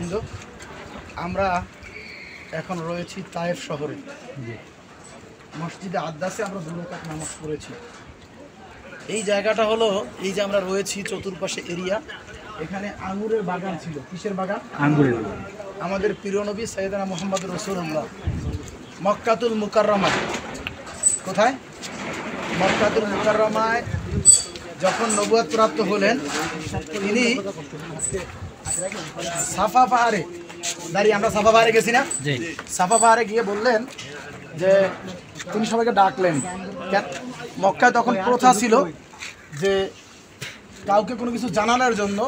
বৃন্দ, আমরা এখন রয়েছি তায়েফ শহরে, মসজিদে আদ্দাসে আমরা 2 রাকাত নামাজ পড়েছি। এই জায়গাটা হলো, এই যে আমরা রয়েছি চতুর্পাশে এরিয়া, এখানে আঙ্গুরের বাগান ছিল। কিসের বাগান? আঙ্গুরের। আমাদের প্রিয় নবী সাইয়েদনা মুহাম্মদ রাসূলুল্লাহ মক্কাতুল মুকাররমায়, কোথায়? মক্কাতুল মুকাররমায় যখন নবুয়ত প্রাপ্ত হলেন, তিনি সাফা পাহাড়ে দাঁড়িয়ে, আমরা সাফা পাহাড়ে গেছি না? সাফা পাহাড়ে গিয়ে বললেন যে তিনি সবাইকে ডাকলেন। মক্কায় তখন প্রথা ছিল যে কাউকে কোনো কিছু জানানোর জন্য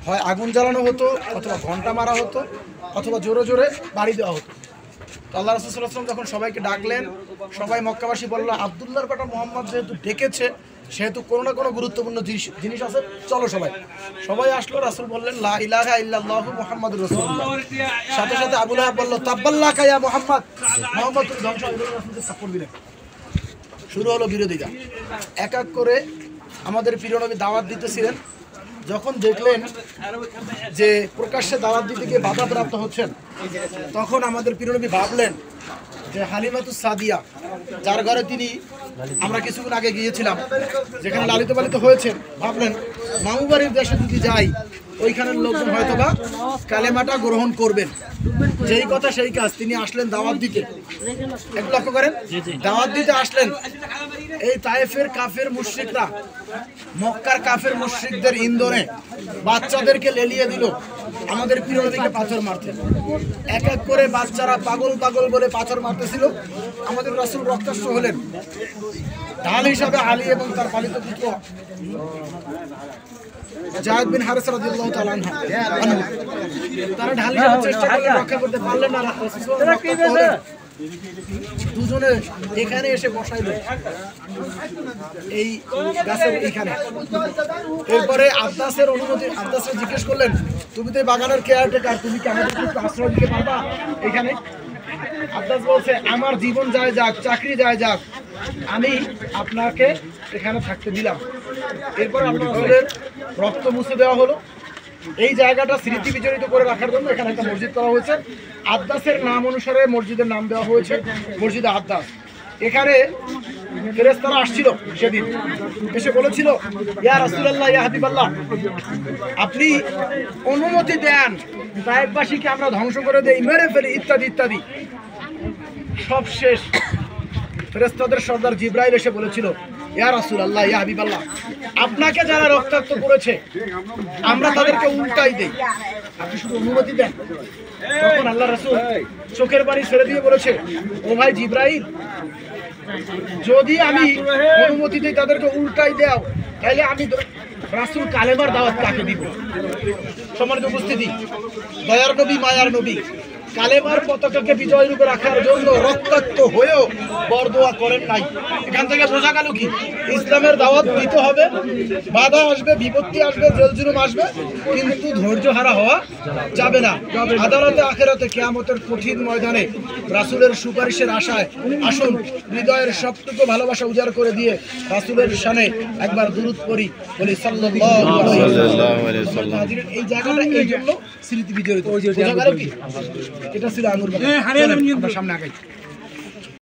হয় আগুন জ্বালানো হতো, অথবা ঘন্টা মারা হতো, অথবা জোরে জোরে বাড়ি দেওয়া হতো। তো আল্লাহ রাসূল সাল্লাল্লাহু আলাইহি ওয়াসাল্লাম যখন সবাইকে ডাকলেন, সবাই মক্কাবাসী বলল, আব্দুল্লাহর বেটা মুহাম্মদ যেহেতু ডেকেছে, সেহেতু কোনো না কোনো গুরুত্বপূর্ণ জিনিস আছে, চলো সবাই। সবাই আসলো। রাসূল বললেন লা ইলাহা ইল্লাল্লাহু মুহাম্মাদুর রাসূলুল্লাহ। সাথে সাথে আবু লাহাব বলল তাব্বাল্লাকা ইয়া মুহাম্মদ, মুহাম্মদ তুমি ধ্বংস হয়ে গেলে রাসূলকে থাপ্পড় দিলেন। শুরু হলো বিরোধিতা। এক এক করে আমাদের প্রিয় নবী দাওয়াত দিতেছিলেন। যখন দেখলেন যে প্রকাশ্যে দাওয়াত দিতে গিয়ে বাধাপ্রাপ্ত হচ্ছেন, তখন আমাদের প্রিয় নবী ভাবলেন যে হালিমাতুস সাদিয়া, যার ঘরে তিনি আমরা কিছুক্ষণ আগে গিয়েছিলাম, যেখানে লালিত পালিত হয়েছেন, ভাবলেন মামু বাড়ির দেশে যদি যাই, ওইখানের লোকজন হয়তো বা কালেমাটা গ্রহণ করবেন। যেই কথা সেই কাজ, তিনি আসলেন দাওয়াত দিতে। একটু লক্ষ্য করেন, দাওয়াত দিতে আসলেন। এই তায়েফের কাফের মুশরিকরা মক্কার কাফের মুশরিকদের ইন্ধনে বাচ্চাদেরকে লেলিয়ে দিল আমাদের প্রিয় নবীকে পাথর মারতে। এক এক করে বাচ্চারা পাগল পাগল বলে পাথর মারতেছিল। আমাদের রাসূল রক্তাক্ত হলেন। ঢাল হিসাবে আলী এবং তার পালিত পুত্র যায়েদ বিন হারেসা রাদিয়াল্লাহু তাআলা আনহু, তারা ঢাল হিসাবে চেষ্টা করলেন, রক্ষা করতে পারলেন না। দুজনে এখানে এসে বসাইলো, এই গাছের এইখানে। এরপরে আব্বাসের অনুমতি, আব্বাসকে জিজ্ঞেস করলেন, তুমি তো এই বাগানের কেয়ারটেকার, তুমি কি আমাদেরকে একটু আশ্রয় দিতে পারবা এখানে? আব্বাস বলছে, আমার জীবন যায় যাক, চাকরি যায় যাক, আমি আপনাকে এখানে থাকতে দিলাম। এরপর আব্বাসের রক্ত মুছে দেওয়া হলো। এই জায়গাটা স্মৃতি বিজড়িত করে রাখার জন্য এখানে একটা মসজিদ করা হয়েছে। আদ্দাসের নাম অনুসারে মসজিদের নাম দেওয়া হয়েছে মসজিদে আদ্দাস। এখানে ফেরেশতারা আসছিল সেদিন, এসে বলেছিল, ইয়া রাসূলুল্লাহ, ইয়া হাবিবাল্লাহ, আপনি অনুমতি দেন তায়েফবাসীকে আমরা ধ্বংস করে দেই, মেরে ফেলি, ইত্যাদি ইত্যাদি। সব শেষ। ফেরেশতাদের সর্দার জিবরাইল এসে বলেছিল, ইয়া রাসূলুল্লাহ, ইয়া হাবিবাল্লাহ, আপনাকে যারা রক্তাক্ত করেছে আমরা তাদেরকে উল্টাই দেই, আপনি শুধু অনুমতি দেন। তখন আল্লাহ রাসূল চোখের পানি ছেড়ে দিয়ে বলেছে, ও ভাই জিবরাইল, যদি আমি অনুমতি দিই তাদেরকে উল্টাই দাও, তাহলে আমি রাসূল কালেমার দাওয়াত কাকে দিব? সম্মানিত উপস্থিতি, দয়ার নবী, মায়ার নবী কালেমার পতাকাকে বিজয় রূপে রাখার জন্য রক্তাক্ত হয়েও বরদোয়া করেন নাই। এখান থেকে বোঝা গেল কি, ইসলামের দাওয়াত দিতে হবে, বাধা আসবে, বিপত্তি আসবে, জেল জুলুম আসবে, কিন্তু ধৈর্য হারা হওয়া যাবে না। আদালতে আখেরাতে কিয়ামতের কঠিন ময়দানে রাসূলের সুপারিশের আশায় আসুন হৃদয়ের সবটুকু ভালোবাসা উজাড় করে দিয়ে রাসূলের শানে একবার দুরূদ পড়ি, বলি সাল্লাল্লাহু আলাইহি ওয়াসাল্লাম। এই জায়গাটা এই জন্য স্মৃতি বিজড়িত। বোঝা গেল কি? এটা ছিল আঙ্গুর বাগান। আমরা সামনে আগাই।